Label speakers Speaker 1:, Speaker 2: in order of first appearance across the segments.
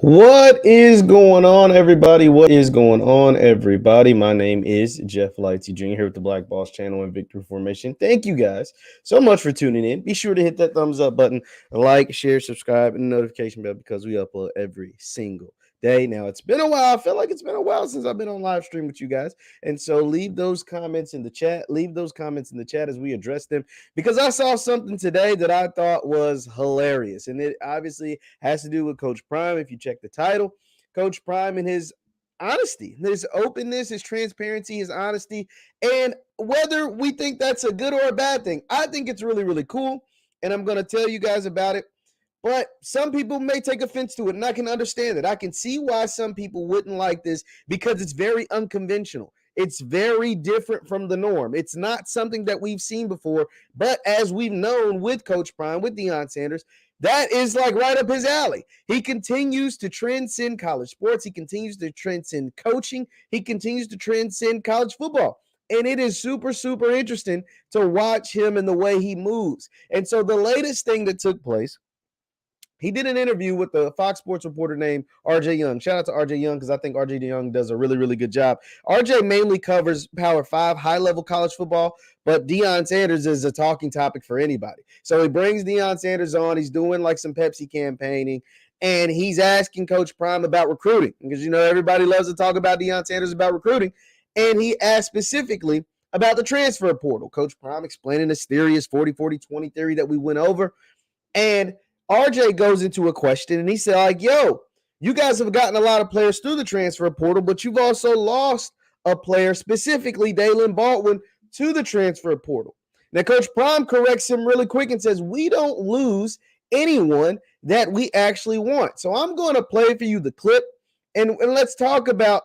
Speaker 1: What is going on, everybody? What is going on, everybody? My name is JeffLightsyJr. here with the Black Boss channel and Victory Formation. Thank you guys so much for tuning in. Be sure to hit that thumbs up button, like, share, subscribe, and the notification bell because we upload every single day. Now, it's been a while. I feel like it's been a while since I've been on live stream with you guys. And so leave those comments in the chat. Leave those comments in the chat as we address them because I saw something today that I thought was hilarious. And it obviously has to do with Coach Prime. If you check the title, Coach Prime and his honesty, his openness, his transparency, his honesty, and whether we think that's a good or a bad thing. I think it's really, really cool. And I'm going to tell you guys about it. But some people may take offense to it, and I can understand it. I can see why some people wouldn't like this because it's very unconventional. It's very different from the norm. It's not something that we've seen before, but as we've known with Coach Prime, with Deion Sanders, that is like right up his alley. He continues to transcend college sports. He continues to transcend coaching. He continues to transcend college football. And it is super, super interesting to watch him and the way he moves. And so the latest thing that took place, he did an interview with the Fox Sports reporter named RJ Young. Shout out to RJ Young because I think RJ Young does a really, really good job. RJ mainly covers Power 5, high-level college football, but Deion Sanders is a talking topic for anybody. So he brings Deion Sanders on. He's doing like some Pepsi campaigning, and he's asking Coach Prime about recruiting because, you know, everybody loves to talk about Deion Sanders about recruiting. And he asked specifically about the transfer portal. Coach Prime explaining this theory, his 40-40-20 theory that we went over. And RJ goes into a question and he said, like, yo, you guys have gotten a lot of players through the transfer portal, but you've also lost a player, specifically Daylen Baldwin, to the transfer portal. Now, Coach Prime corrects him really quick and says, we don't lose anyone that we actually want. So I'm going to play for you the clip and let's talk about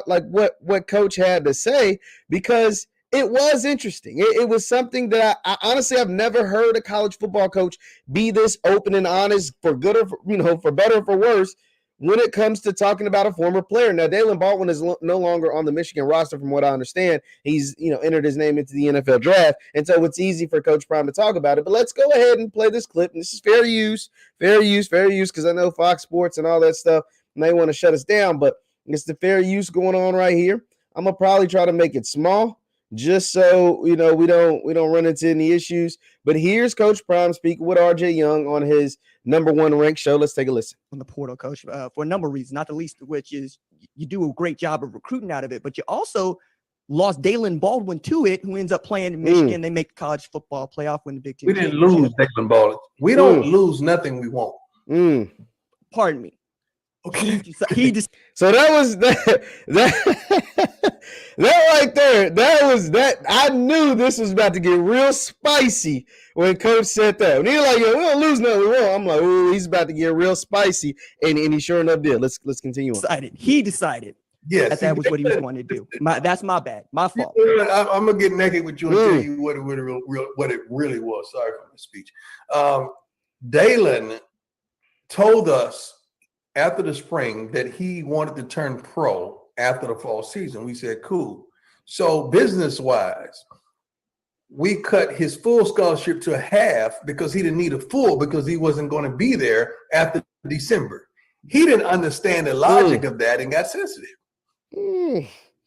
Speaker 1: like what Coach had to say because it was interesting. It was something that I honestly I've never heard a college football coach be this open and honest for good or for better or for worse when it comes to talking about a former player. Now, Daylen Baldwin is no longer on the Michigan roster from what I understand. He's entered his name into the NFL draft, and so it's easy for Coach Prime to talk about it. But let's go ahead and play this clip. And this is fair use, because I know Fox Sports and all that stuff may want to shut us down, but it's the fair use going on right here. I'm gonna probably try to make it small, just so we don't run into any issues. But here's Coach Prime speaking with RJ Young on his number one ranked show. Let's take a listen.
Speaker 2: On the portal, Coach, for a number of reasons, not the least of which is you do a great job of recruiting out of it, but you also lost Daylen Baldwin to it, who ends up playing in Michigan. They make the college football playoff, win the Big Ten.
Speaker 3: We didn't lose Daylen Baldwin. We don't lose nothing we want.
Speaker 2: Pardon me.
Speaker 3: Okay.
Speaker 2: He just
Speaker 1: so that was that right there. That was that. I knew this was about to get real spicy when Coach said that. When he was like, "Yo, we don't lose nothing we want," I'm like, "Oh, he's about to get real spicy," and he sure enough did. Let's continue on.
Speaker 2: He decided.
Speaker 3: Yes,
Speaker 2: that was what he was going to do. That's my bad. My fault.
Speaker 3: I'm gonna get naked with you and tell you what it really was. Sorry for my speech. Daylen told us after the spring that he wanted to turn pro after the fall season. We said, cool. So business-wise, we cut his full scholarship to half because he didn't need a full because he wasn't going to be there after December. He didn't understand the logic of that and got sensitive.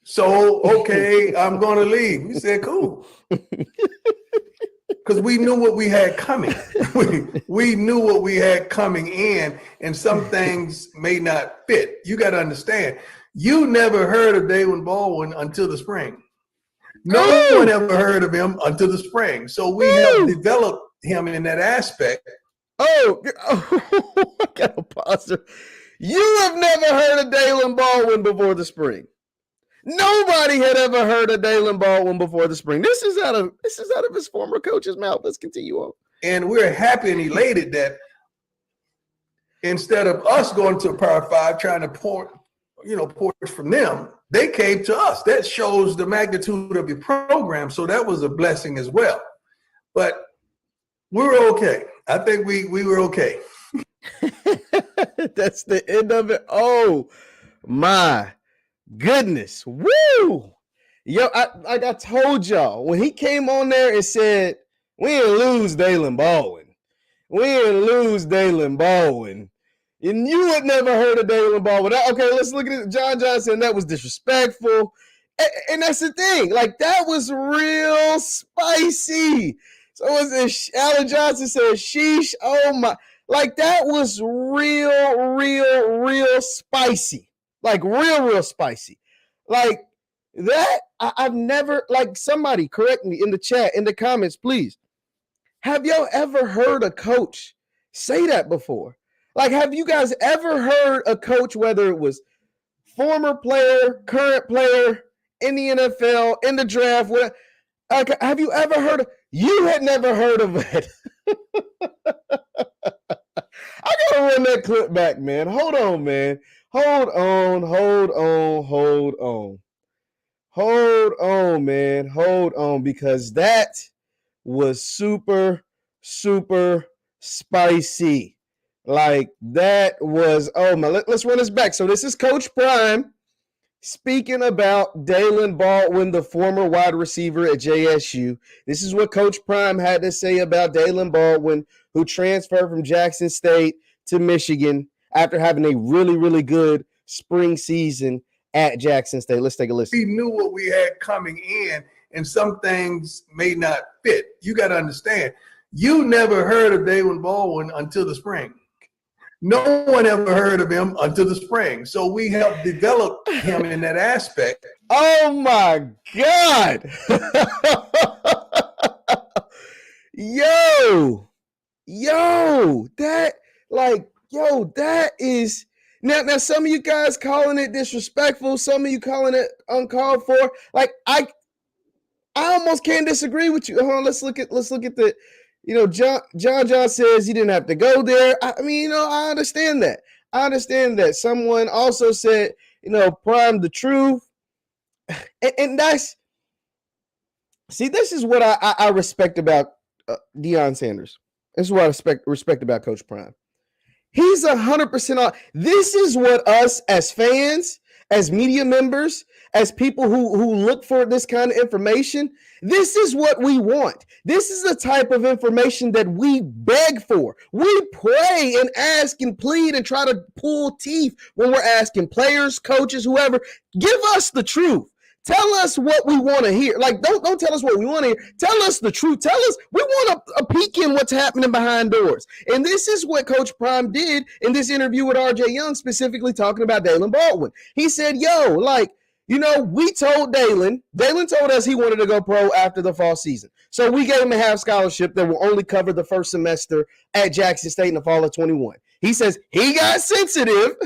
Speaker 3: So, okay, I'm going to leave. We said, cool. Because we knew what we had coming. we knew what we had coming in, and some things may not fit. You got to understand, you never heard of Daylen Baldwin until the spring. No one ever heard of him until the spring. So we have developed him in that aspect.
Speaker 1: I got to pause there. You have never heard of Daylen Baldwin before the spring. Nobody had ever heard of Daylen Baldwin before the spring. This is out of his former coach's mouth. Let's continue on.
Speaker 3: And we're happy and elated that instead of us going to a Power 5 trying to poach from them, they came to us. That shows the magnitude of your program. So that was a blessing as well. But we were okay. I think we were okay.
Speaker 1: That's the end of it. Oh my goodness. Woo! Yo, I told y'all when he came on there and said, we didn't lose Daylen Baldwin. And you had never heard of Daylen Baldwin. Okay, let's look at it. John Johnson, that was disrespectful. And that's the thing. Like, that was real spicy. So Alan Johnson said, sheesh, oh my. Like, that was real spicy. Like, real spicy. Like, that, I've never, like, somebody correct me in the chat, in the comments, please. Have y'all ever heard a coach say that before? Like, have you guys ever heard a coach, whether it was former player, current player, in the NFL, in the draft, have you ever heard of, you had never heard of it. I gotta run that clip back, man. Hold on, man. Hold on, man. Hold on, because that was super spicy. Like, that was, oh my, let's run this back. So this is Coach Prime speaking about Daylen Baldwin, the former wide receiver at JSU. This is what Coach Prime had to say about Daylen Baldwin, who transferred from Jackson State to Michigan after having a really good spring season at Jackson State. Let's take a listen.
Speaker 3: We knew what we had coming in, and some things may not fit. You got to understand, you never heard of Daylen Baldwin until the spring. No one ever heard of him until the spring. So we helped develop him in that aspect.
Speaker 1: Oh my God. Yo, that, like, that is, now some of you guys calling it disrespectful, some of you calling it uncalled for. Like, I almost can't disagree with you. Hold on, let's look at the, John says he didn't have to go there. I mean, I understand that. Someone also said, Prime the truth. And that's, see, this is what I respect about Deion Sanders. This is what I respect about Coach Prime. He's 100% on. This is what us as fans, as media members, as people who look for this kind of information, this is what we want. This is the type of information that we beg for. We pray and ask and plead and try to pull teeth when we're asking players, coaches, whoever. Give us the truth. Tell us what we want to hear. Like, don't tell us what we want to hear. Tell us the truth. Tell us, we want a peek in what's happening behind doors. And this is what Coach Prime did in this interview with RJ Young, specifically talking about Daylen Baldwin. He said, we told Daylen told us he wanted to go pro after the fall season. So we gave him a half scholarship that will only cover the first semester at Jackson State in the fall of 21. He says he got sensitive,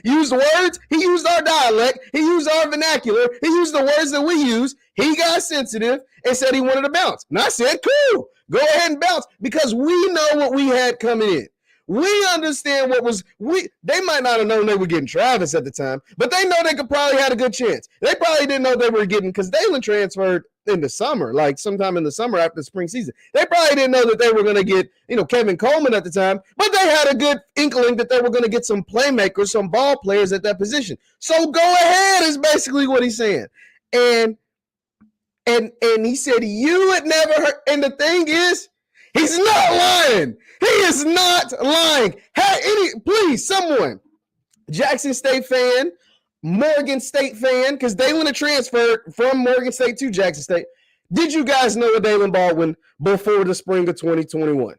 Speaker 1: used words, he used our dialect, he used our vernacular, he used the words that we use. He got sensitive and said he wanted to bounce. And I said, cool, go ahead and bounce, because we know what we had coming in. We understand they might not have known they were getting Travis at the time, but they know they could probably had a good chance. They probably didn't know they were getting, because Daylen transferred in the summer, like sometime in the summer after the spring season. They probably didn't know that they were going to get, Kevin Coleman at the time, but they had a good inkling that they were going to get some playmakers, some ball players at that position. So go ahead is basically what he's saying. And he said, you had never heard, and the thing is, he's not lying. He is not lying. Please, someone, Jackson State fan, Morgan State fan, because Daylen had transferred from Morgan State to Jackson State. Did you guys know of Daylen Baldwin before the spring of 2021?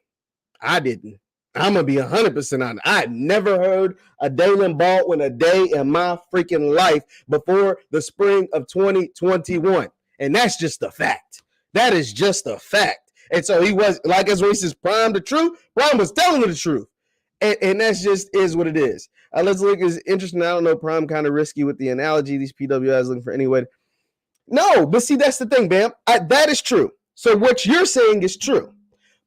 Speaker 1: I didn't. I'm going to be 100% honest. I had never heard of Daylen Baldwin a day in my freaking life before the spring of 2021. And that's just a fact. That is just a fact. And so he was, like as Reese says, Prime the truth. Prime was telling you the truth. And that's just is what it is. Let's look. It's interesting. I don't know. Prime kind of risky with the analogy. These PWIs looking for anyway. No, but see, that's the thing, Bam. That is true. So what you're saying is true.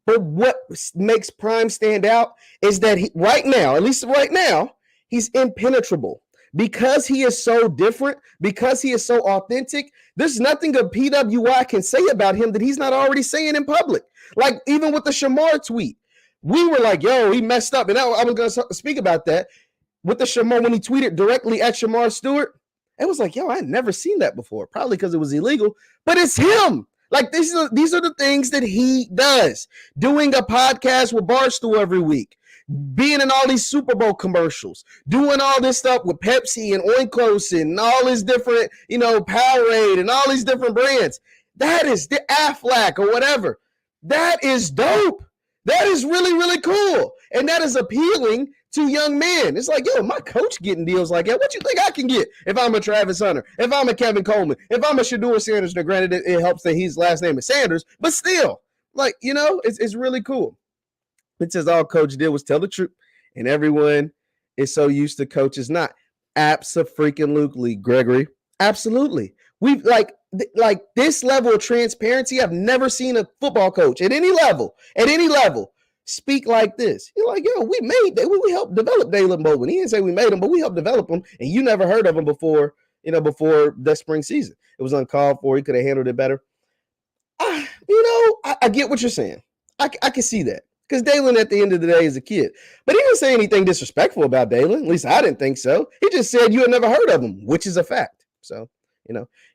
Speaker 1: But what makes Prime stand out is that right now, he's impenetrable. Because he is so different, because he is so authentic, there's nothing a PWI can say about him that he's not already saying in public. Like, even with the Shamar tweet, we were like, yo, he messed up. And I was going to speak about that. With the Shamar, when he tweeted directly at Shamar Stewart, it was like, yo, I had never seen that before. Probably because it was illegal, but it's him. Like, these are the things that he does. Doing a podcast with Barstool every week. being in all these Super Bowl commercials, doing all this stuff with Pepsi and Oikos and all these different, Powerade and all these different brands. That is the Aflac or whatever. That is dope. That is really, really cool. And that is appealing to young men. It's like, yo, my coach getting deals like that. What you think I can get if I'm a Travis Hunter, if I'm a Kevin Coleman, if I'm a Shedeur Sanders? Now, granted, it helps that his last name is Sanders, but still, like, it's really cool. It says all coach did was tell the truth, and everyone is so used to coaches not. Abso-freaking-lutely, Gregory. Absolutely. We've like this level of transparency. I've never seen a football coach at any level speak like this. You're like, yo, we helped develop Daylen Baldwin. He didn't say we made him, but we helped develop him, and you never heard of him before the spring season. It was uncalled for. He could have handled it better. I get what you're saying. I can see that. Because Daylen, at the end of the day, is a kid. But he didn't say anything disrespectful about Daylen. At least I didn't think so. He just said you had never heard of him, which is a fact. So,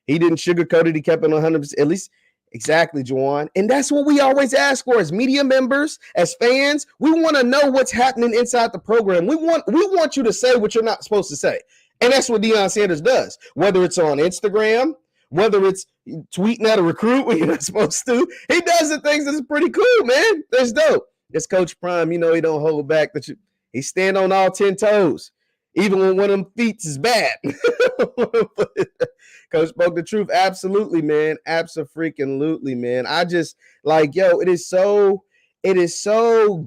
Speaker 1: he didn't sugarcoat it. He kept it 100%. At least, exactly, Juwan. And that's what we always ask for as media members, as fans. We want to know what's happening inside the program. We want you to say what you're not supposed to say. And that's what Deion Sanders does. Whether it's on Instagram, whether it's tweeting at a recruit when you're not supposed to, he does the things that's pretty cool, man. That's dope. It's Coach Prime, he don't hold back. He stand on all 10 toes, even when one of them feet is bad. Coach spoke the truth. Absolutely, man. Abso-freaking-lutely, man. I just like, yo, it is so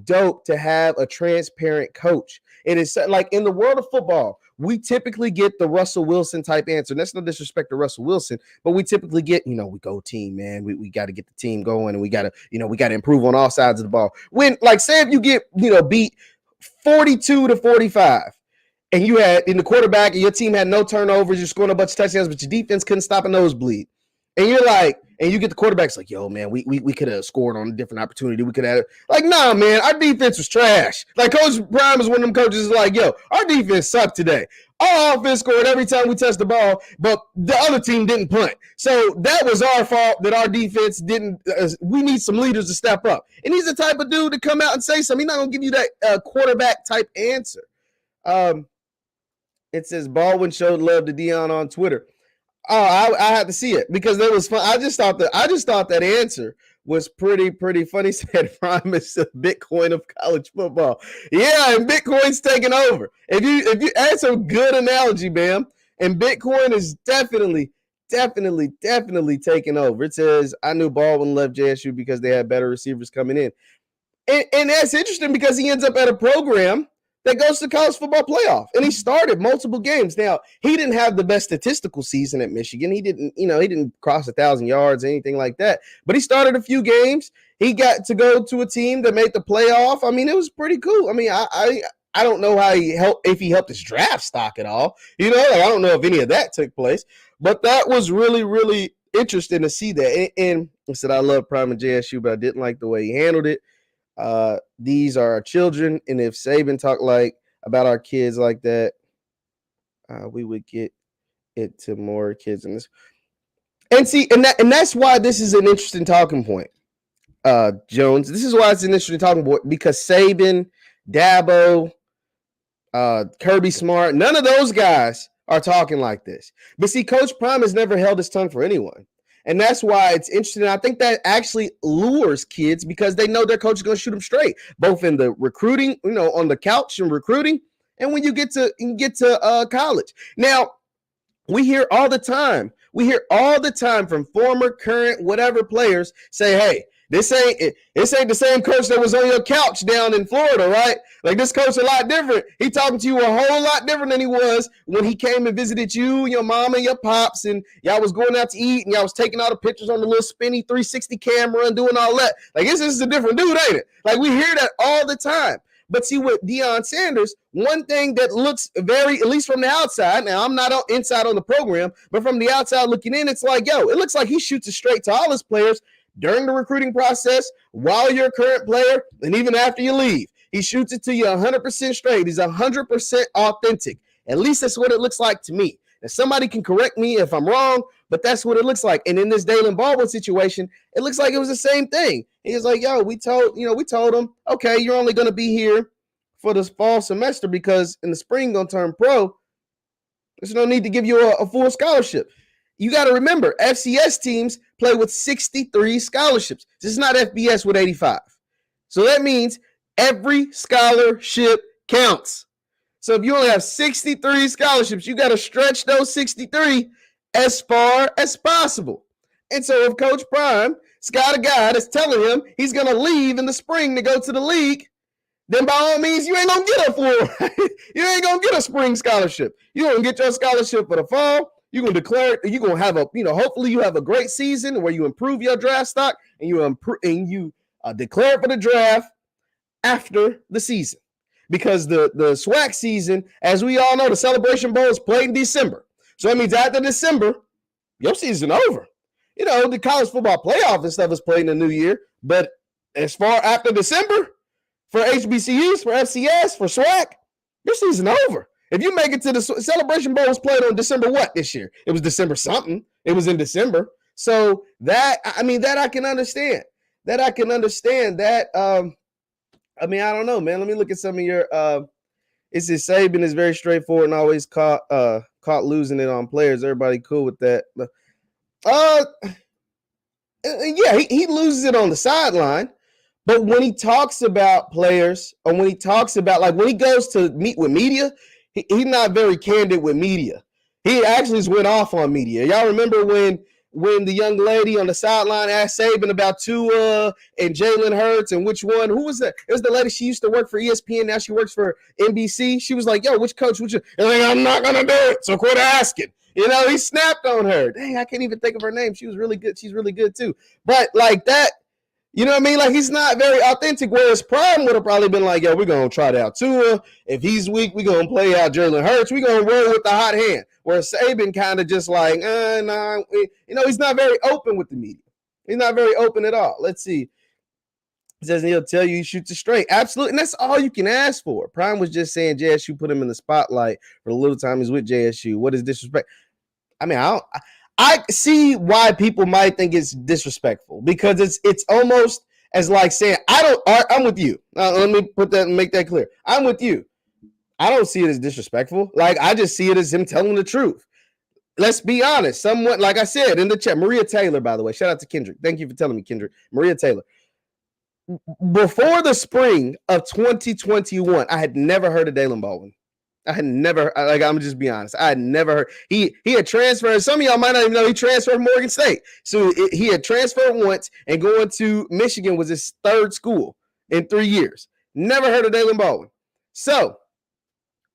Speaker 1: dope to have a transparent coach. It is like in the world of football, we typically get the Russell Wilson type answer. And that's no disrespect to Russell Wilson, but we typically get, we go team, man. We got to get the team going, and we got to improve on all sides of the ball. When, like, say if you get, beat 42-45, and you had in the quarterback and your team had no turnovers, you're scoring a bunch of touchdowns, but your defense couldn't stop a nosebleed. And you're like, and you get the quarterback's like, yo, man, we could have scored on a different opportunity. We could have, like, nah, man, our defense was trash. Like, Coach Prime is one of them coaches is like, yo, our defense sucked today. Our offense scored every time we touched the ball, but the other team didn't punt. So that was our fault that our defense didn't. We need some leaders to step up. And he's the type of dude to come out and say something. He's not going to give you that quarterback type answer. It says Baldwin showed love to Deion on Twitter. Oh, I had to see it because that was fun. I just thought that answer was pretty funny. Said Prime is the Bitcoin of college football. Yeah, and Bitcoin's taking over. If you that's a good analogy, man. And Bitcoin is definitely taking over. It says I knew Baldwin left JSU because they had better receivers coming in. And that's interesting because he ends up at a program that goes to college football playoff. And he started multiple games. Now, he didn't have the best statistical season at Michigan. He didn't cross 1,000 yards, anything like that. But he started a few games. He got to go to a team that made the playoff. I mean, it was pretty cool. I mean, I don't know how if he helped his draft stock at all. I don't know if any of that took place. But that was really, really interesting to see that. And I said, I love Prime and JSU, but I didn't like the way he handled it. These are our children, and if Saban talked about our kids like that, we would get it to more kids in this. And see, and that's why this is an interesting talking point, Jones. This is why it's an interesting talking point because Saban, Dabo, Kirby Smart, none of those guys are talking like this. But see, Coach Prime has never held his tongue for anyone. And that's why it's interesting. I think that actually lures kids because they know their coach is going to shoot them straight, both in the recruiting, on the couch and recruiting, and when you get to college. Now, we hear all the time from former, current, whatever players say, hey, this ain't the same coach that was on your couch down in Florida, right? Like this coach a lot different. He talking to you a whole lot different than he was when he came and visited you, your mom and your pops, and y'all was going out to eat and y'all was taking all the pictures on the little spinny 360 camera and doing all that. Like this is a different dude, ain't it? Like we hear that all the time. But see, with Deion Sanders, one thing that looks very, at least from the outside, now I'm not inside on the program, but from the outside looking in, it's like, yo, it looks like he shoots it straight to all his players during the recruiting process, while you're a current player, and even after you leave. He shoots it to you 100% straight. He's 100% authentic. At least that's what it looks like to me. Now, somebody can correct me if I'm wrong, but that's what it looks like. And in this Daylen Baldwin situation, it looks like it was the same thing. He was like, yo, we told him, okay, you're only going to be here for this fall semester because in the spring gonna turn pro. There's no need to give you a full scholarship. You got to remember, FCS teams play with 63 scholarships. This is not FBS with 85. So that means every scholarship counts. So if you only have 63 scholarships, you got to stretch those 63 as far as possible. And so if Coach Prime's got a guy that's telling him he's going to leave in the spring to go to the league, then by all means, you ain't going to get a full, you ain't going to get a spring scholarship. You're going to get your scholarship for the fall. You're going to declare it. You're going to have a, hopefully you have a great season where you improve your draft stock and you declare for the draft after the season. Because the SWAC season, as we all know, the Celebration Bowl is played in December. So that means after December, your season over. The college football playoff and stuff is played in the new year. But as far after December, for HBCUs, for FCS, for SWAC, your season over. If you make it to the Celebration Bowl was played on December what this year? It was December something. It was in December. So that I can understand. That I don't know, man. Let me look at some of your it says Saban is very straightforward and always caught losing it on players. Everybody cool with that. Yeah, he loses it on the sideline. But when he talks about players, or when he talks about, like, when he goes to meet with media, he's not very candid with media. He actually just went off on media. Y'all remember when the young lady on the sideline asked Saban about Tua and Jalen Hurts and which one? Who was that? It was the lady. She used to work for ESPN. Now she works for NBC. She was like, yo, which coach? And like, I'm not going to do it, so quit asking. He snapped on her. Dang, I can't even think of her name. She was really good. She's really good, too. But like that, you know what I mean? Like, he's not very authentic, whereas Prime would have probably been like, yo, we're going to try it out Tua. If he's weak, we're going to play out Jalen Hurts. We're going to roll with the hot hand. Whereas Saban kind of just like, nah. He's not very open with the media. He's not very open at all. Let's see. He says he'll tell you he shoots it straight. Absolutely. And that's all you can ask for. Prime was just saying JSU put him in the spotlight for the little time he's with JSU. What is disrespect? I mean, I see why people might think it's disrespectful because it's almost as like saying, I'm with you. Let me make that clear. I'm with you. I don't see it as disrespectful. Like, I just see it as him telling the truth. Let's be honest. Someone, like I said in the chat, Maria Taylor, by the way, shout out to Kendrick. Thank you for telling me, Kendrick. Maria Taylor. Before the spring of 2021, I had never heard of Daylen Baldwin. I had never, like, I'm just be honest. I had never heard. He had transferred. Some of y'all might not even know he transferred from Morgan State. So he had transferred once, and going to Michigan was his third school in 3 years. Never heard of Daylen Baldwin. So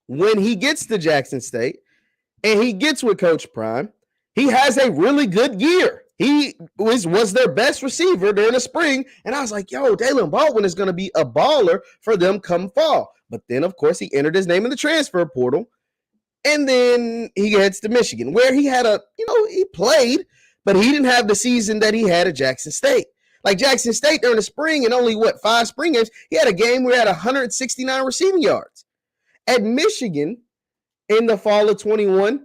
Speaker 1: when he gets to Jackson State and he gets with Coach Prime, he has a really good year. He was their best receiver during the spring. And I was like, yo, Daylen Baldwin is going to be a baller for them come fall. But then, of course, he entered his name in the transfer portal. And then he heads to Michigan, where he had he played, but he didn't have the season that he had at Jackson State. Like Jackson State during the spring and only, 5 spring games, he had a game where he had 169 receiving yards. At Michigan in the fall of 21,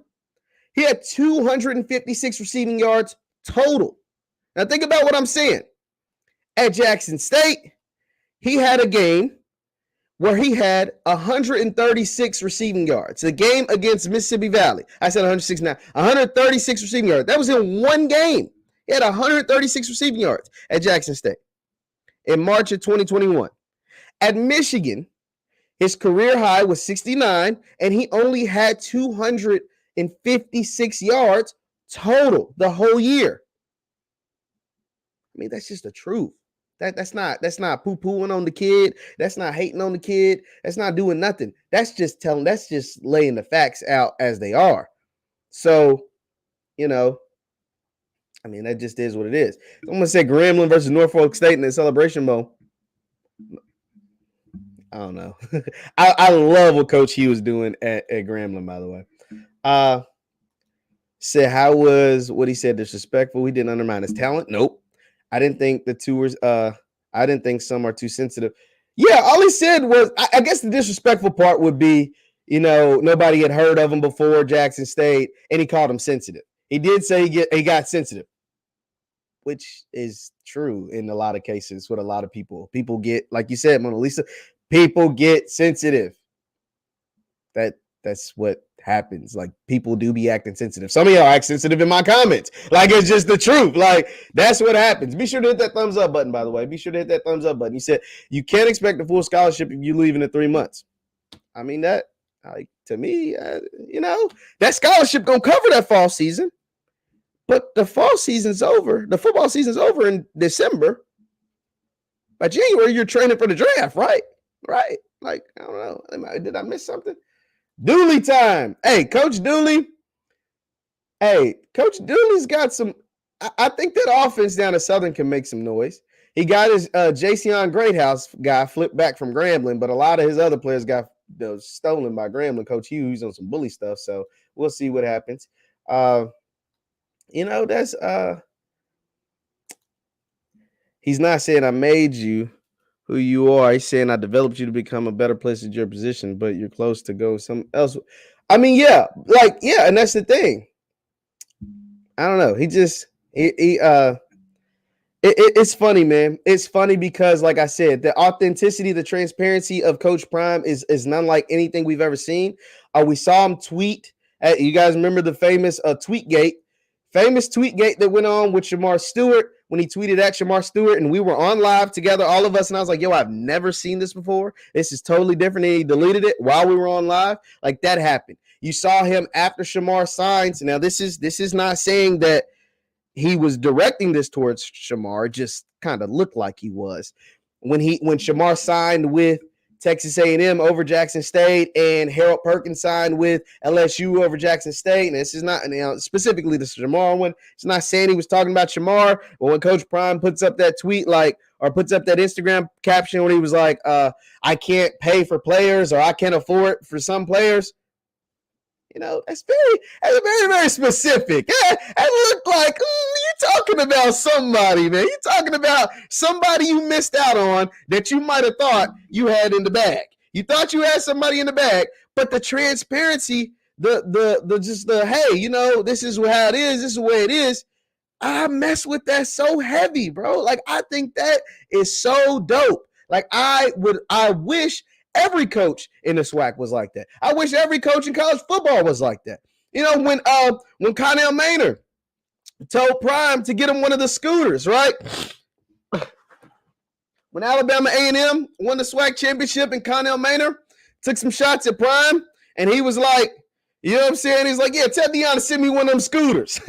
Speaker 1: he had 256 receiving yards total. Now think about what I'm saying. At Jackson State, he had a game where he had 136 receiving yards. The game against Mississippi Valley. I said 169. 136 receiving yards. That was in one game. He had 136 receiving yards at Jackson State in March of 2021. At Michigan, his career high was 69, and he only had 256 yards total the whole year. I mean, that's just the truth. That's not poo-pooing on the kid. That's not hating on the kid. That's not doing nothing. That's just laying the facts out as they are. So, that just is what it is. I'm going to say Grambling versus Norfolk State in the Celebration Bowl. I don't know. I love what Coach Hugh was doing at Grambling, by the way. Said, how was what he said disrespectful? He didn't undermine his talent. Nope. I didn't think the tours, I didn't think some are too sensitive. Yeah, all he said was, I guess the disrespectful part would be, nobody had heard of him before Jackson State, and he called him sensitive. He did say he got sensitive, which is true in a lot of cases with a lot of people. People get, like you said, Mona Lisa, People get sensitive. That's what happens. Like, people do be acting sensitive. Some of y'all act sensitive in my comments. Like, it's just the truth. Like, that's what happens. Be sure to hit that thumbs up button, by the way. Be sure to hit that thumbs up button. He said you can't expect a full scholarship if you leave in 3 months. I mean, that, like, to me, that scholarship gonna cover that fall season. But the fall season's over. The football season's over in December. By January, you're training for the draft, right? Right. Like, I don't know. Did I miss something? Dooley time. Hey, Coach Dooley. Hey, Coach Dooley's got some. I think that offense down at Southern can make some noise. He got his Jason Greathouse guy flipped back from Grambling, but a lot of his other players got stolen by Grambling. Coach Hughes on some bully stuff, so we'll see what happens. That's he's not saying I made you who you are. He's saying I developed you to become a better place at your position, but you're close to go something else. I mean, yeah, and that's the thing. I don't know. It's funny, man. It's funny because, like I said, the authenticity, the transparency of Coach Prime is none like anything we've ever seen. We saw him tweet. You guys remember the famous tweetgate that went on with Shamar Stewart when he tweeted at Shamar Stewart, and we were on live together, all of us, and I was like, yo, I've never seen this before. This is totally different. And he deleted it while we were on live. Like, that happened. You saw him after Shamar signs. Now, this is not saying that he was directing this towards Shamar. It just kind of looked like he was. When Shamar signed with Texas A&M over Jackson State, and Harold Perkins signed with LSU over Jackson State. And this is not, specifically the Shamar one. It's not saying he was talking about Shamar, but when Coach Prime puts up that tweet, or puts up that Instagram caption when he was like, I can't pay for players, or I can't afford for some players. That's very, very specific. It looked like you're talking about somebody, man. You're talking about somebody you missed out on that you might have thought you had in the bag. You thought you had somebody in the bag, but the transparency, hey, this is how it is. This is the way it is. I mess with that so heavy, bro. Like, I think that is so dope. Like, I wish every coach in the SWAC was like that. I wish every coach in college football was like that. When Connell Maynard told Prime to get him one of the scooters, right? When Alabama A&M won the SWAC championship and Connell Maynard took some shots at Prime, and he was like, you know what I'm saying? He's like, yeah, tell Deion to send me one of them scooters.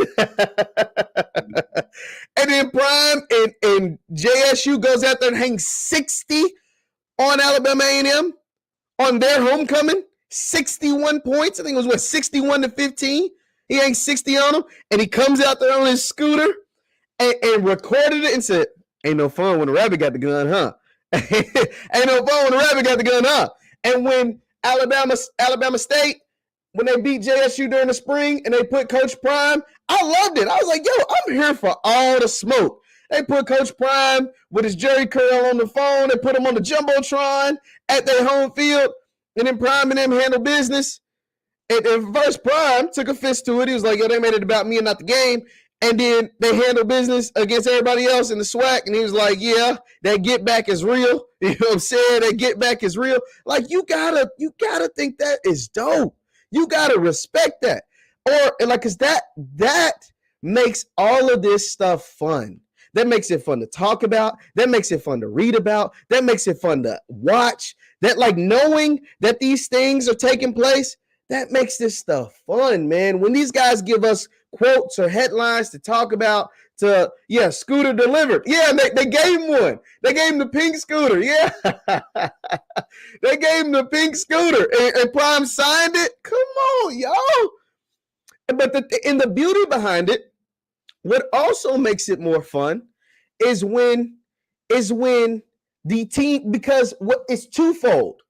Speaker 1: And then Prime and JSU goes out there and hangs 60 on Alabama A&M on their homecoming, 61 points. I think it was 61-15. He hangs 60 on them, and he comes out there on his scooter and recorded it and said, ain't no fun when the rabbit got the gun, huh? Ain't no fun when the rabbit got the gun, huh? And when Alabama State, when they beat JSU during the spring and they put Coach Prime, I loved it. I was like, yo, I'm here for all the smoke. They put Coach Prime with his Jerry curl on the phone. They put him on the Jumbotron at their home field. And then Prime and them handle business. And first Prime took offense to it. He was like, yo, they made it about me and not the game. And then they handle business against everybody else in the SWAC. And he was like, yeah, that get back is real. You know what I'm saying? That get back is real. Like, you gotta think that is dope. You gotta respect that. Cause that makes all of this stuff fun. That makes it fun to talk about. That makes it fun to read about. That makes it fun to watch. That, like, knowing that these things are taking place, that makes this stuff fun, man. When these guys give us quotes or headlines to talk about, scooter delivered. Yeah, they gave him one. They gave him the pink scooter. Yeah. They gave him the pink scooter. And Prime signed it. Come on, y'all. But the beauty behind it, what also makes it more fun is when the team, because it's twofold.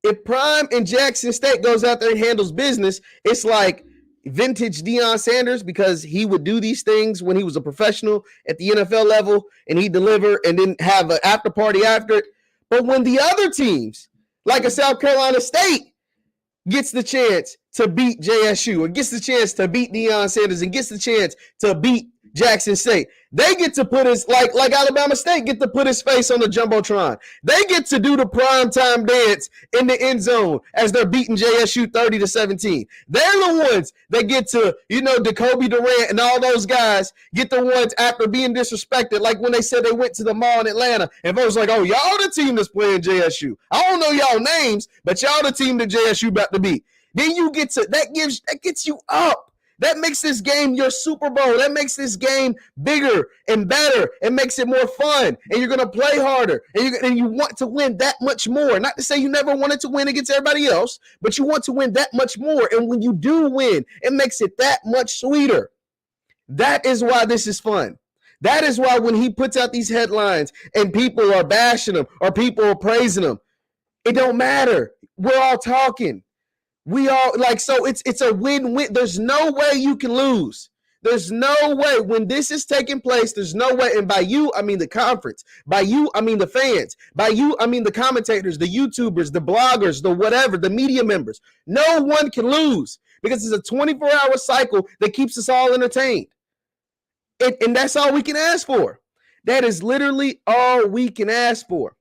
Speaker 1: If Prime and Jackson State goes out there and handles business, it's like vintage Deion Sanders, because he would do these things when he was a professional at the NFL level, and he'd deliver and then have an after party after it. But when the other teams, like a South Carolina State, gets the chance to beat JSU, or gets the chance to beat Deion Sanders, and gets the chance to beat Jackson State. They get to put his, like Alabama State, get to put his face on the Jumbotron. They get to do the primetime dance in the end zone as they're beating JSU 30-17. They're the ones that get to, Jacoby Durant and all those guys get the ones after being disrespected, like when they said they went to the mall in Atlanta, and folks like, oh, y'all the team that's playing JSU. I don't know y'all names, but y'all the team that JSU about to beat. Then you get to, that gets you up. That makes this game your Super Bowl. That makes this game bigger and better. It makes it more fun. And you're going to play harder. And you want to win that much more. Not to say you never wanted to win against everybody else, but you want to win that much more. And when you do win, it makes it that much sweeter. That is why this is fun. That is why when he puts out these headlines and people are bashing him or people are praising him, it don't matter. We're all talking. We all so it's a win-win. There's no way you can lose. There's no way when this is taking place. There's no way. And by you, I mean the conference. By you, I mean the fans. By you, I mean the commentators, the YouTubers, the bloggers, the whatever, the media members. No one can lose because it's a 24-hour cycle that keeps us all entertained. And that's all we can ask for. That is literally all we can ask for.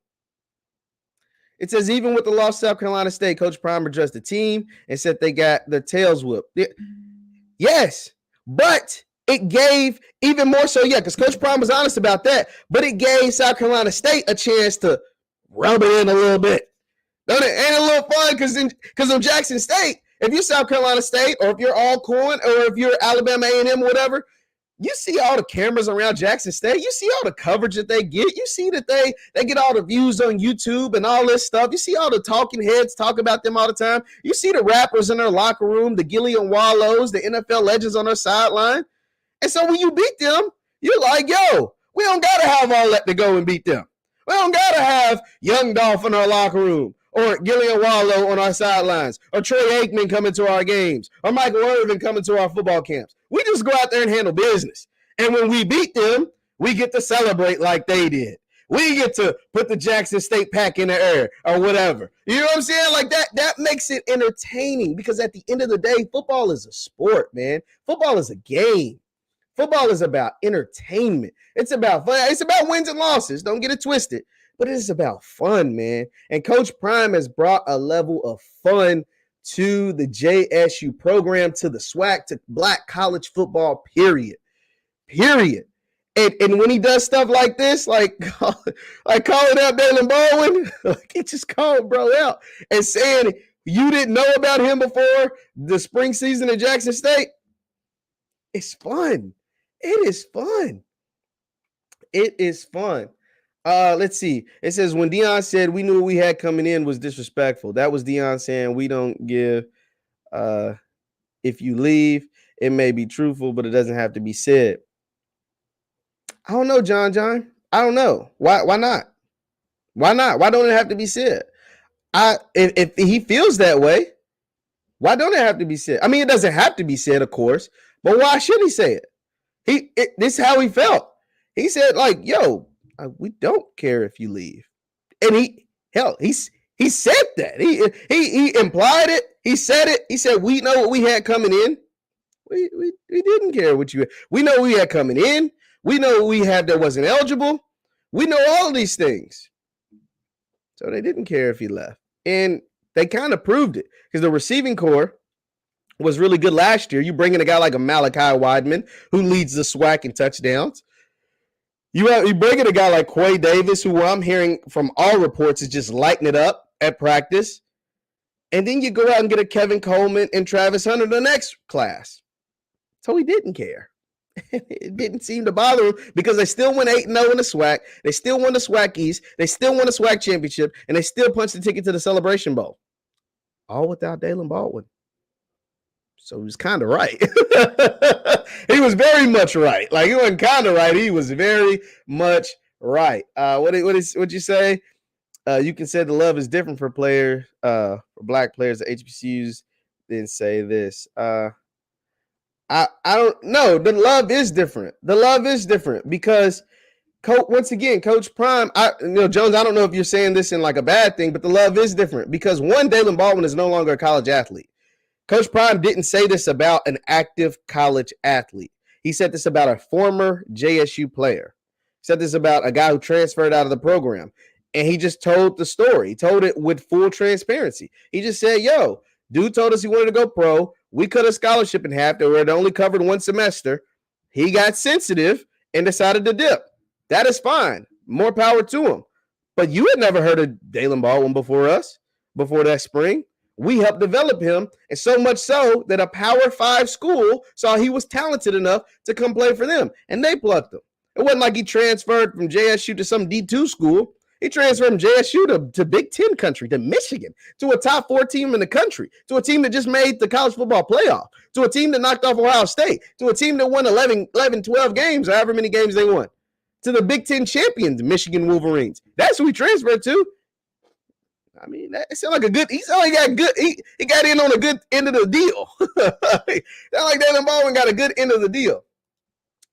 Speaker 1: It says, even with the loss to South Carolina State, Coach Prime addressed the team and said they got the tails whipped. Yes, but it gave even more so, because Coach Prime was honest about that, but it gave South Carolina State a chance to rub it in a little bit. Don't it? Ain't a little fun because in Jackson State, if you're South Carolina State or if you're Alcorn or if you're Alabama A&M or whatever, you see all the cameras around Jackson State. You see all the coverage that they get. You see that they get all the views on YouTube and all this stuff. You see all the talking heads talk about them all the time. You see the rappers in their locker room, the Gillian Wallows, the NFL legends on their sideline. And so when you beat them, you're like, yo, we don't got to have all that to go and beat them. We don't got to have Young Dolph in our locker room or Gillian Wallow on our sidelines or Troy Aikman coming to our games or Michael Irvin coming to our football camps. We just go out there and handle business. And when we beat them, we get to celebrate like they did. We get to put the Jackson State pack in the air or whatever. You know what I'm saying? Like that makes it entertaining because at the end of the day, football is a sport, man. Football is a game. Football is about entertainment. It's about fun. It's about wins and losses. Don't get it twisted. But it is about fun, man. And Coach Prime has brought a level of fun to the JSU program, to the SWAC, to black college football, period. And when he does stuff like this, like calling out Daylen Baldwin, like he just called bro out and saying you didn't know about him before the spring season at Jackson State, it's fun. It is fun. It is fun. Let's see. It says, when Deion said we knew what we had coming in was disrespectful. That was Deion saying we don't give if you leave, it may be truthful, but it doesn't have to be said. I don't know, John. I don't know. Why not? Why not? Why don't it have to be said? If he feels that way, why don't it have to be said? I mean, it doesn't have to be said, of course, but why should he say it? This is how he felt. He said, like, yo, we don't care if you leave. And he said that. He implied it. He said it. He said, we know what we had coming in. We didn't care what you, we know we had coming in. We know what we had that wasn't eligible. We know all of these things. So they didn't care if he left. And they kind of proved it because the receiving corps was really good last year. You bring in a guy like a Malachi Wideman who leads the SWAC in touchdowns. You bring in a guy like Quay Davis, who I'm hearing from all reports is just lighting it up at practice. And then you go out and get a Kevin Coleman and Travis Hunter the next class. So he didn't care. It didn't seem to bother him because they still went 8-0 in the SWAC. They still won the SWAC East. They still won the SWAC championship, and they still punched the ticket to the Celebration Bowl. All without Daylen Baldwin. So he was kind of right. He was very much right. Like, he wasn't kind of right. He was very much right. What'd you say? You can say the love is different for black players at HBCUs. Then say this. I don't know. The love is different. The love is different because once again, Coach Prime, Jones, I don't know if you're saying this in like a bad thing, but the love is different because one, Daylen Baldwin is no longer a college athlete. Coach Prime didn't say this about an active college athlete. He said this about a former JSU player. He said this about a guy who transferred out of the program. And he just told the story. He told it with full transparency. He just said, yo, dude told us he wanted to go pro. We cut a scholarship in half that were only covered one semester. He got sensitive and decided to dip. That is fine. More power to him. But you had never heard of Daylen Baldwin before us, before that spring. We helped develop him, and so much so that a Power 5 school saw he was talented enough to come play for them, and they plucked him. It wasn't like he transferred from JSU to some D2 school. He transferred from JSU to Big Ten country, to Michigan, to a top 4 team in the country, to a team that just made the college football playoff, to a team that knocked off Ohio State, to a team that won 11, 12 games, or however many games they won, to the Big Ten champions, Michigan Wolverines. That's who he transferred to. I mean, that sounds like a good. He got in on a good end of the deal. Sound like Daylen Baldwin got a good end of the deal.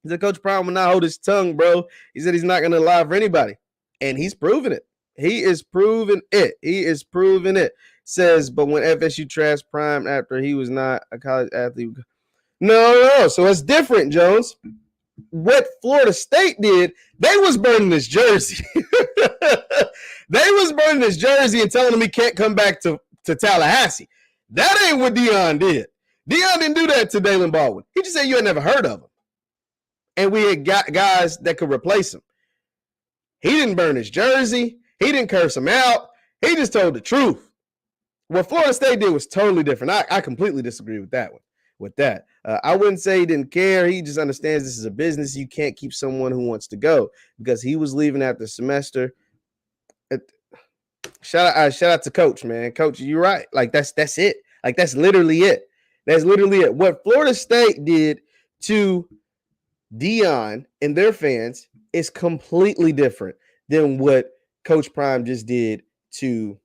Speaker 1: He said Coach Prime will not hold his tongue, bro. He said he's not going to lie for anybody, and he's proven it. He is proving it. Says, but when FSU trashed Prime after he was not a college athlete, no. So it's different, Jones. What Florida State did, they was burning his jersey. They was burning his jersey and telling him he can't come back to Tallahassee. That ain't what Deion did. Deion didn't do that to Daylen Baldwin. He just said you had never heard of him. And we had got guys that could replace him. He didn't burn his jersey. He didn't curse him out. He just told the truth. What Florida State did was totally different. I completely disagree with that one. I wouldn't say he didn't care. He just understands this is a business. You can't keep someone who wants to go because he was leaving after the semester. Shout out to Coach, man. Coach, you're right. Like that's it. Like that's literally it. That's literally it. What Florida State did to Deion and their fans is completely different than what Coach Prime just did to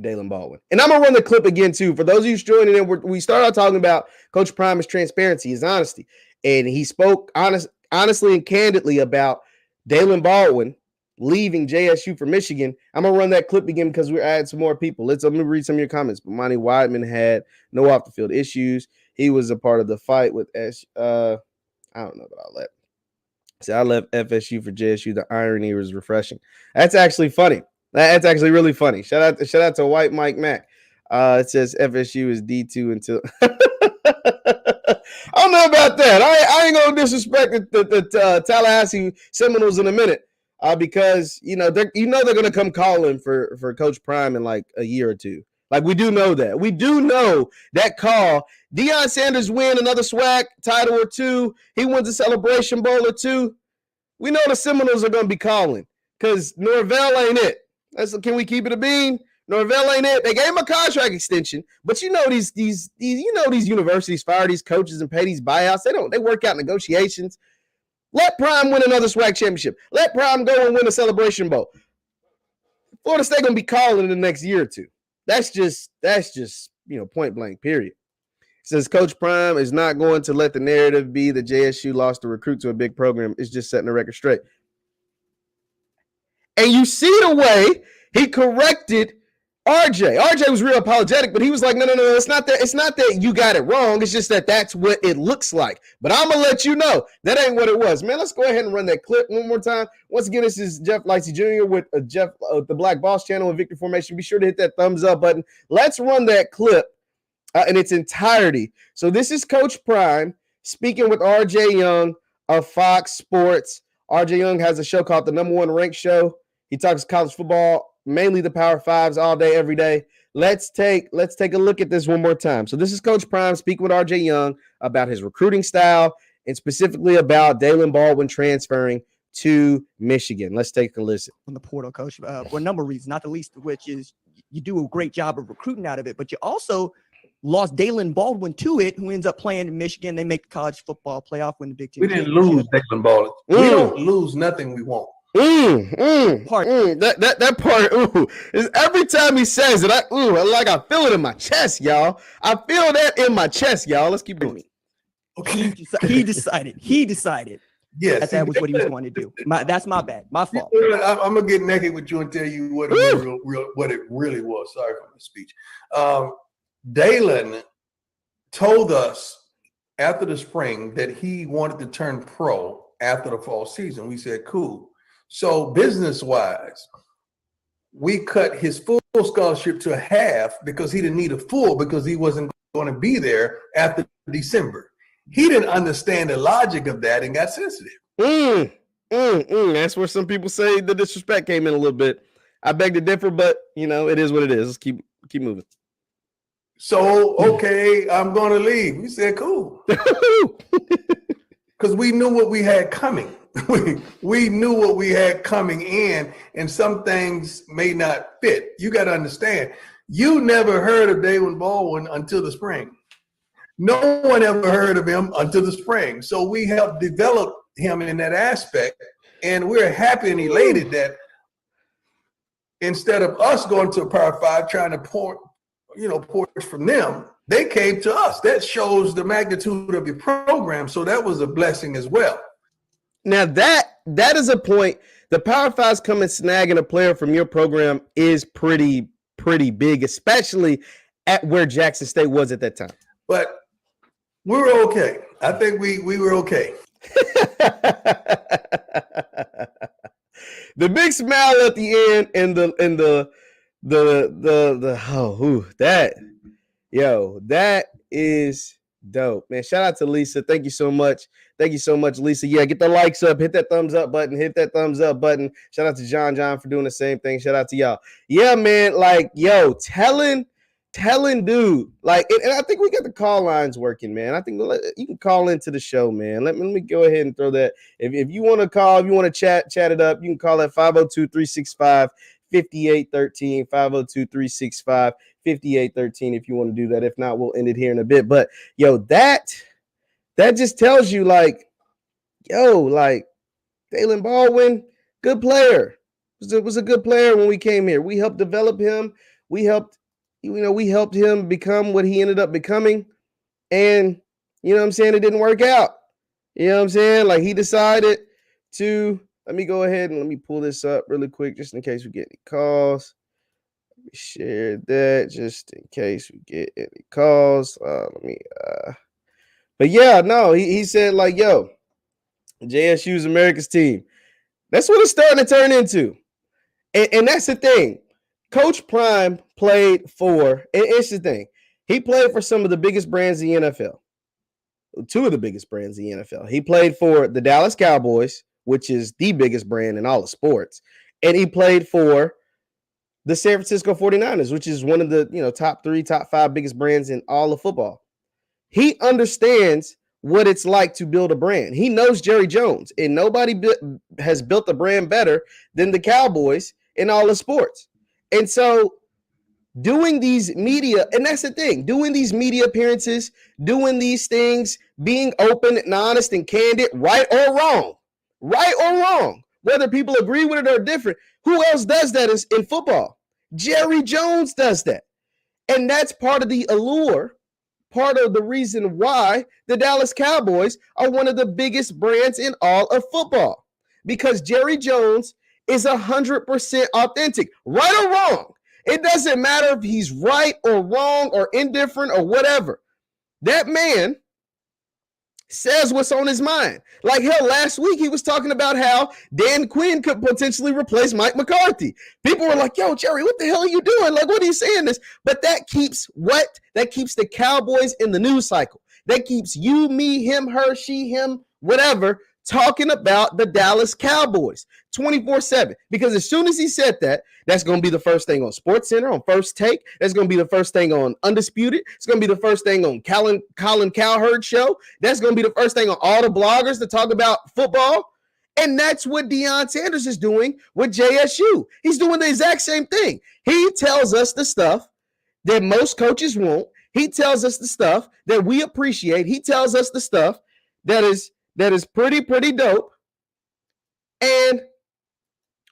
Speaker 1: Daylen Baldwin. And I'm going to run the clip again, too. For those of you joining in, we started out talking about Coach Prime's transparency, his honesty. And he spoke honestly and candidly about Daylen Baldwin leaving JSU for Michigan. I'm going to run that clip again because we're adding some more people. Let me read some of your comments. Monty Weidman had no off-the-field issues. He was a part of the fight with I don't know that I'll let. See, I left FSU for JSU. The irony was refreshing. That's actually funny. That's actually really funny. Shout out to White Mike Mack. It says FSU is D2 until I don't know about that. I ain't gonna disrespect the Tallahassee Seminoles in a minute. Because they're gonna come calling for Coach Prime in like a year or two. Like we do know that. We do know that call. Deion Sanders win another SWAC title or two. He wins a Celebration Bowl or two. We know the Seminoles are gonna be calling because Norvell ain't it. Can we keep it a bean? Norvell ain't it. They gave him a contract extension, but these universities fire these coaches and pay these buyouts. They work out negotiations. Let Prime win another SWAC championship. Let Prime go and win a Celebration Bowl. Florida State gonna be calling in the next year or two. That's just point blank. Period. Says Coach Prime is not going to let the narrative be that JSU lost a recruit to a big program. It's just setting the record straight. And you see the way he corrected RJ. RJ was real apologetic, but he was like, no, it's not that. It's not that you got it wrong. It's just that's what it looks like. But I'm going to let you know that ain't what it was. Man, let's go ahead and run that clip one more time. Once again, this is JeffLightsyJr. with the Black Boss channel and Victory Formation. Be sure to hit that thumbs up button. Let's run that clip in its entirety. So this is Coach Prime speaking with RJ Young of Fox Sports. RJ Young has a show called The Number One Ranked Show. He talks college football, mainly the Power Fives, all day, every day. Let's take a look at this one more time. So this is Coach Prime speaking with RJ Young about his recruiting style and specifically about Daylen Baldwin transferring to Michigan. Let's take a listen.
Speaker 2: On the portal, Coach, for a number of reasons, not the least of which is you do a great job of recruiting out of it, but you also lost Daylen Baldwin to it, who ends up playing in Michigan. They make the college football playoff, win the Big Ten.
Speaker 3: We didn't lose Daylen Baldwin. We don't lose nothing we want.
Speaker 1: That part is every time he says it, I feel it in my chest, y'all. I feel that in my chest, y'all. Let's keep going.
Speaker 3: Okay.
Speaker 2: He decided.
Speaker 3: Yes,
Speaker 2: that was what he was going to do. That's my bad. My fault.
Speaker 3: I'm gonna get naked with you and tell you what it really was. Sorry for my speech. Daylen told us after the spring that he wanted to turn pro after the fall season. We said, cool. So business-wise, we cut his full scholarship to half because he didn't need a full because he wasn't going to be there after December. He didn't understand the logic of that and got sensitive.
Speaker 1: That's where some people say the disrespect came in a little bit. I beg to differ, but it is what it is. Let's keep moving.
Speaker 3: So, okay, I'm going to leave. We said, cool. Because we knew what we had coming. We knew what we had coming in, and some things may not fit. You got to understand, you never heard of Daylen Baldwin until the spring. No one ever heard of him until the spring. So we helped develop him in that aspect, and we're happy and elated that instead of us going to a Power 5 trying to porch from them, they came to us. That shows the magnitude of your program. So that was a blessing as well.
Speaker 1: Now that is a point. The Power 5s coming snagging a player from your program is pretty big, especially at where Jackson State was at that time.
Speaker 3: But we were okay. I think we were okay.
Speaker 1: The big smile at the end and that is dope, man. Shout out to Lisa. Thank you so much. Thank you so much, Lisa. Yeah, get the likes up, hit that thumbs up button, Shout out to John for doing the same thing. Shout out to y'all. Yeah, man, telling dude, and I think we got the call lines working, man. I think you can call into the show, man. Let me go ahead and throw that. If you want to call, if you want to chat it up, you can call at 502-365-5813, 502-365-5813 if you want to do that. If not, we'll end it here in a bit. But that just tells you Daylen Baldwin, good player. Was a good player when we came here. We helped develop him. We helped him become what he ended up becoming. And you know what I'm saying? It didn't work out. You know what I'm saying? He decided to, let me go ahead and let me pull this up really quick just in case we get any calls. Let me share that just in case we get any calls. But yeah, no, he said JSU's America's team. That's what it's starting to turn into. And that's the thing. Coach Prime played for, and it's the thing, he played for some of the biggest brands in the NFL. Two of the biggest brands in the NFL. He played for the Dallas Cowboys, which is the biggest brand in all of sports. And he played for the San Francisco 49ers, which is one of the top 3, top 5 biggest brands in all of football. He understands what it's like to build a brand. He knows Jerry Jones, and nobody has built a brand better than the Cowboys in all of sports. And so doing these media, and that's the thing, doing these media appearances, doing these things, being open and honest and candid, right or wrong, whether people agree with it or different. Who else does that in football? Jerry Jones does that. And that's part of the allure, part of the reason why the Dallas Cowboys are one of the biggest brands in all of football, because Jerry Jones is 100% authentic, right or wrong. It doesn't matter if he's right or wrong or indifferent or whatever. That man says what's on his mind. Last week he was talking about how Dan Quinn could potentially replace Mike McCarthy. People were like, yo, Jerry, what the hell are you doing? What are you saying this? But that keeps the Cowboys in the news cycle. That keeps you, me, him, her, she, him, whatever, talking about the Dallas Cowboys 24/7. Because as soon as he said that, that's going to be the first thing on SportsCenter, on First Take. That's going to be the first thing on Undisputed. It's going to be the first thing on Colin Cowherd's show. That's going to be the first thing on all the bloggers that talk about football. And that's what Deion Sanders is doing with JSU. He's doing the exact same thing. He tells us the stuff that most coaches won't. He tells us the stuff that we appreciate. He tells us the stuff that is pretty dope. And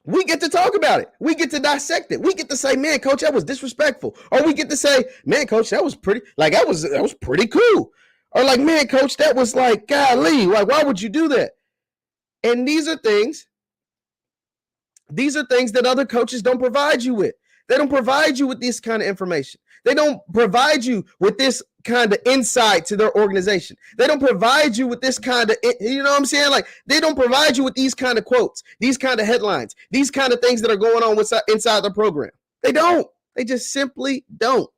Speaker 1: we get to talk about it. We get to dissect it. We get to say, man, coach, that was disrespectful. Or we get to say, man, coach, that was pretty, that was pretty cool. Or man, coach, that was golly, why would you do that? And these are things that other coaches don't provide you with. They don't provide you with this kind of information. They don't provide you with this kind of insight to their organization. They don't provide you with this kind of, you know what I'm saying? Like, they don't provide you with these kind of quotes, these kind of headlines, these kind of things that are going on inside the program. They don't. They just simply don't.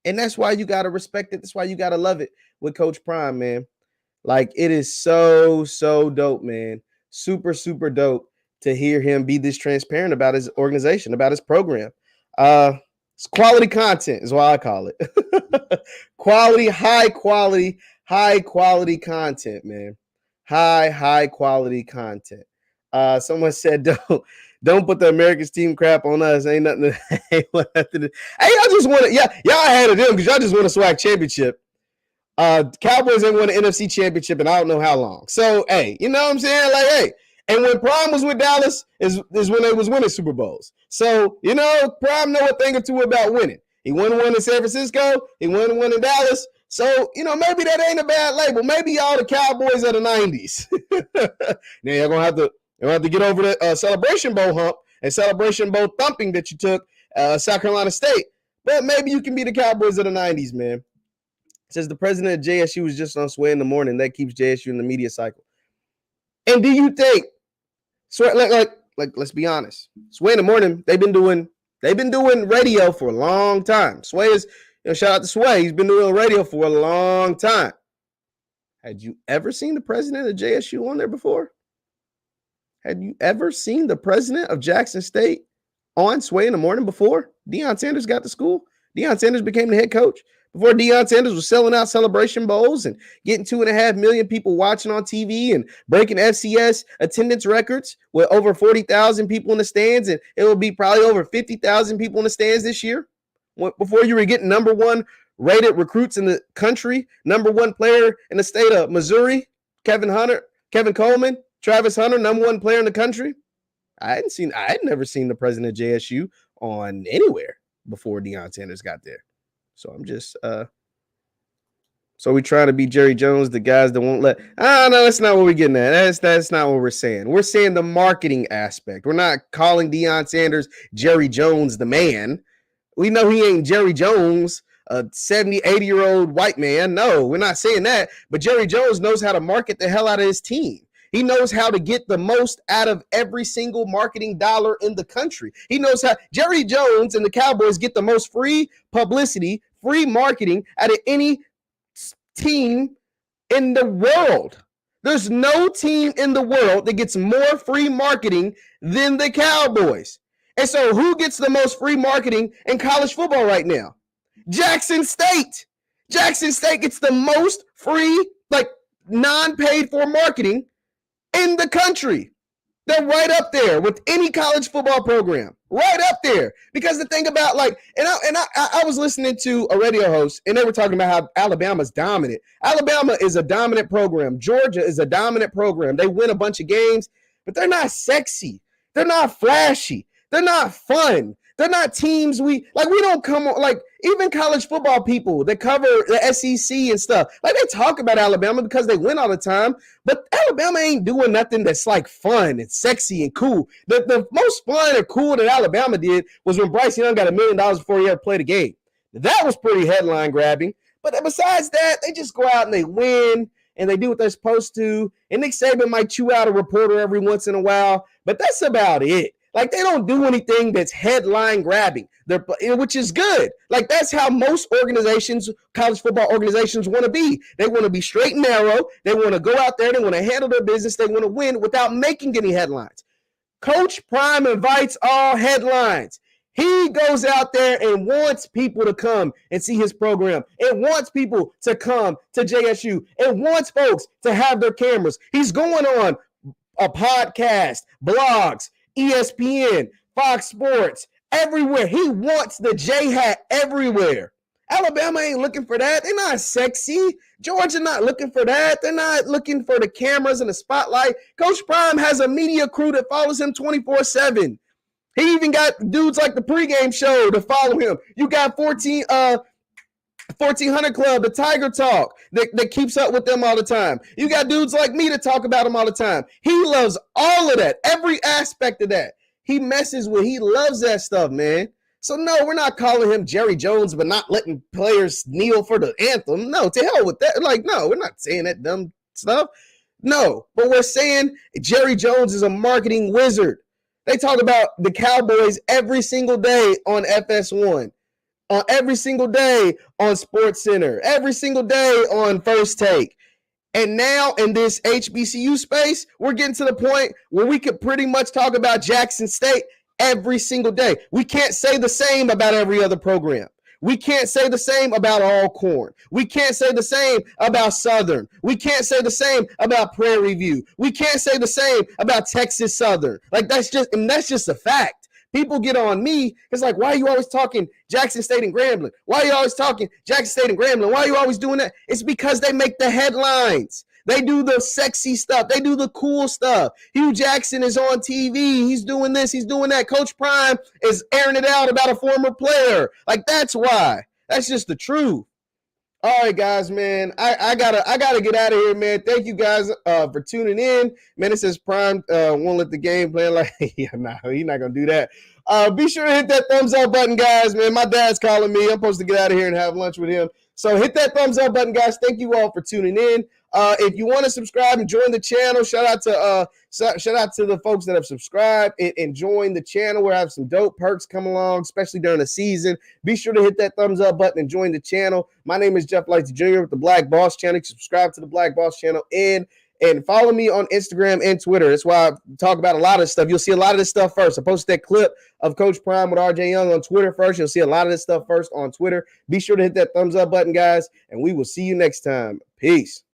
Speaker 1: And that's why you got to respect it. That's why you got to love it with Coach Prime, man. Like, it is so, so dope, man. Super, super dope to hear him be this transparent about his organization, about his program. It's quality content is why I call it. high quality content, man. High quality content. Someone said, don't put the America's team crap on us. Ain't nothing to, hey, y'all just want to, y'all had it them because y'all just want a SWAC championship. Cowboys ain't won an NFC championship in I don't know how long. So, hey, you know what I'm saying? Like, hey, and when Prime was with Dallas is when they was winning Super Bowls. So, you know, Prime know a thing or two about winning. He won one in San Francisco. He won one in Dallas. So, you know, maybe that ain't a bad label. Maybe y'all the Cowboys of the 90s. Now, you're going to have to get over the Celebration Bowl hump and Celebration Bowl thumping that you took South Carolina State. But maybe you can be the Cowboys of the 90s, man. It says the president of JSU was just on Sway in the Morning. That keeps JSU in the media cycle. And do you think, Sway, like let's be honest, Sway in the Morning, they've been doing radio for a long time. Sway is, shout out to Sway. He's been doing radio for a long time. Had you ever seen the president of JSU on there before? Had you ever seen the president of Jackson State on Sway in the Morning before Deion Sanders got to school? Deion Sanders became the head coach. Before Deion Sanders was selling out Celebration Bowls and getting 2.5 million people watching on TV and breaking FCS attendance records with over 40,000 people in the stands, and it will be probably over 50,000 people in the stands this year. Before you were getting number one rated recruits in the country, number one player in the state of Missouri, Kevin Coleman, Travis Hunter, number one player in the country. I had never seen the president of JSU on anywhere before Deion Sanders got there. So I'm just so we trying to be Jerry Jones, the guys that won't let. No, that's not what we're getting at. That's not what we're saying. We're saying the marketing aspect. We're not calling Deion Sanders Jerry Jones the man. We know he ain't Jerry Jones, a 70, 80-year-old white man. No, we're not saying that. But Jerry Jones knows how to market the hell out of his team. He knows how to get the most out of every single marketing dollar in the country. He knows how Jerry Jones and the Cowboys get the most free publicity, free marketing out of any team in the world. There's no team in the world that gets more free marketing than the Cowboys. And so who gets the most free marketing in college football right now? Jackson State. Jackson State gets the most free, non-paid for marketing in the country. They're right up there with any college football program. Right up there. Because the thing about I was listening to a radio host and they were talking about how Alabama's dominant. Alabama is a dominant program. Georgia is a dominant program. They win a bunch of games, but they're not sexy. They're not flashy. They're not fun. They're not teams we don't come on, even college football people that cover the SEC and stuff. They talk about Alabama because they win all the time, but Alabama ain't doing nothing that's fun and sexy and cool. The most fun and cool that Alabama did was when Bryce Young got $1 million before he ever played a game. That was pretty headline grabbing. But besides that, they just go out and they win and they do what they're supposed to. And Nick Saban might chew out a reporter every once in a while, but that's about it. They don't do anything that's headline grabbing, which is good. That's how most organizations, college football organizations, want to be. They want to be straight and narrow. They want to go out there. They want to handle their business. They want to win without making any headlines. Coach Prime invites all headlines. He goes out there and wants people to come and see his program. It wants people to come to JSU. It wants folks to have their cameras. He's going on a podcast, blogs, ESPN, Fox Sports, everywhere. He wants the J-hat everywhere. Alabama ain't looking for that. They're not sexy. Georgia not looking for that. They're not looking for the cameras and the spotlight. Coach Prime has a media crew that follows him 24/7. He even got dudes like the pregame show to follow him. You got 1400 Club, the Tiger Talk, that keeps up with them all the time. You got dudes like me to talk about him all the time. He loves all of that, every aspect of that. He messes with, he loves that stuff, man. So no, we're not calling him Jerry Jones, but not letting players kneel for the anthem. No, to hell with that. Like, no, we're not saying that dumb stuff. No, but we're saying Jerry Jones is a marketing wizard. They talk about the Cowboys every single day on FS1, every single day on SportsCenter, every single day on First Take. And now in this HBCU space, we're getting to the point where we could pretty much talk about Jackson State every single day. We can't say the same about every other program. We can't say the same about Alcorn. We can't say the same about Southern. We can't say the same about Prairie View. We can't say the same about Texas Southern. Like that's just a fact. People get on me. It's like, why are you always talking Jackson State and Grambling? Why are you always talking Jackson State and Grambling? Why are you always doing that? It's because they make the headlines. They do the sexy stuff. They do the cool stuff. Hugh Jackson is on TV. He's doing this. He's doing that. Coach Prime is airing it out about a former player. Like, that's why. That's just the truth. All right, guys, man. I gotta get out of here, man. Thank you guys for tuning in. Man, it says Prime won't let the game plan. Like, yeah, no, he's not gonna do that. Be sure to hit that thumbs up button, guys. Man, my dad's calling me. I'm supposed to get out of here and have lunch with him. So hit that thumbs up button, guys. Thank you all for tuning in. If you want to subscribe and join the channel, shout out to the folks that have subscribed and joined the channel. We have some dope perks coming along, especially during the season. Be sure to hit that thumbs up button and join the channel. My name is JeffLightsYJr with the Black Boss Channel. Subscribe to the Black Boss Channel and follow me on Instagram and Twitter. That's why I talk about a lot of stuff. You'll see a lot of this stuff first. I posted that clip of Coach Prime with RJ Young on Twitter first. You'll see a lot of this stuff first on Twitter. Be sure to hit that thumbs up button, guys, and we will see you next time. Peace.